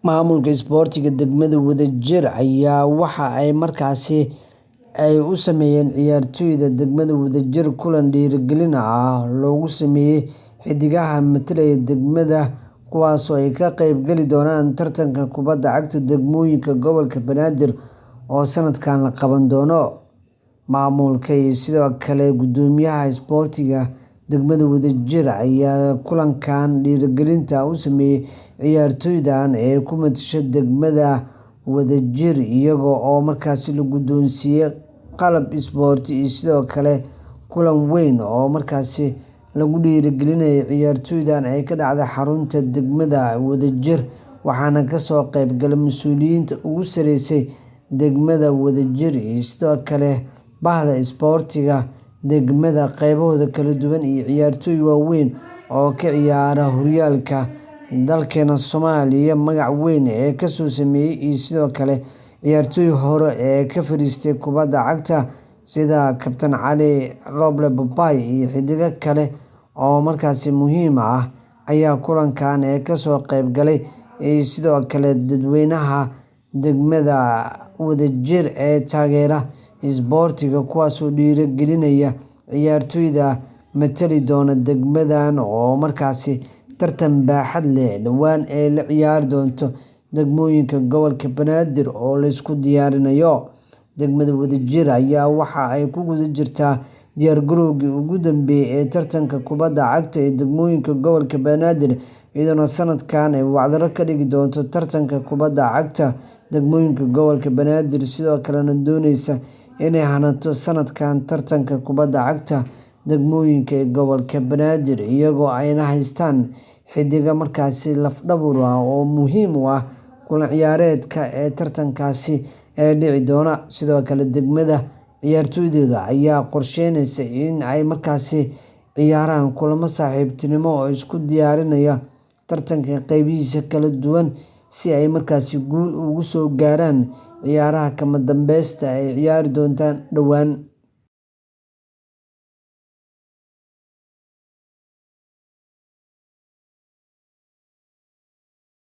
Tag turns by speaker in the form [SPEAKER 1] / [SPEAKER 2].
[SPEAKER 1] Maamulka isboortiga degmada Wadajir ayaa waxa ay u sameeyeen ciyaartoyda degmada Wadajir kulan dhiirigelin ah oo loogu sameeyay xiddigaha metelaya degmada, kuwaas oo ay ka qayb gali doonaan tartanka kubadda cagta degmooyinka gobolka Banaadir oo sanadkan la qaban doono. Maamulka iyo sidoo kale guddoomiyaha isboortiga degmada Wadajir ayaa kulankan dhiirigelinta u sameeyay ciyaartoydan ee ku matasha degmada Wadajir, iyaga oo la guddoonsiiyay qalab isboorti iyo sidoo kale kulan weyn oo lagu dhiirigelinayo ciyaartoydan ee ka dhacay xarunta degmada Wadajir, waxaana ka soo qayb galay mas'uuliyiinta ugu sarreysay degmada Wadajir iyo sidoo kale bahda isboortiga degmada qaybahooda kala duwan iyo ciyaartoy waaweyn oo ka ciyaara horyaalka dalkeena Soomaaliya magac weyn ka soo sameeyay, iyo sidoo kale ciyaartoy hore oo ka fariistay kubadda cagta sida Kabtan Cali Roble Bombay iyo xiddigo kale oo muhiim ah ayaa kulankan ka soo qayb galay, iyo sidoo kale dadweynaha degmada Wadajir ee taageera isboortiga, kuwaas oo dhiirrigelinaya ciyaartoyda matali doona degmadan oo tartan baaxad leh dhawaan la ciyaari doonto degmooyinka gobolka Banaadir oo la isku diyaarinayo. Degmada Wadajir ayaa waxa ay ku guda jirtaa diyaargarowgii ugu dambeeyay ee tartanka kubadda cagta ee degmooyinka gobolka Banaadir, iyadoo sanadkan ay wacdaro ka dhigi doonto tartanka kubadda cagta degmooyinka gobolka Banaadir, sidoo kalena dooneysa inay hanato sanadkan tartanka kubadda cagta degmooyinka ee gobolka Banaadir, iyagoo ayna haystaan xiddiga laf-dhabar ah oo muhiim u ah kulan ciyaareedka ee tartankaasi dhici doona. Sidoo kale degmada ciyaartoydooda ayaa qorsheynaysa in ay ciyaaraan kulamo saaxiibtinimo oo isku diyaarinaya tartanka qaybihiisa kala duwan si ay guul uga soo gaaraan ciyaaraha kama dambaysta ah ee ay ciyaari doonaan dhawaan.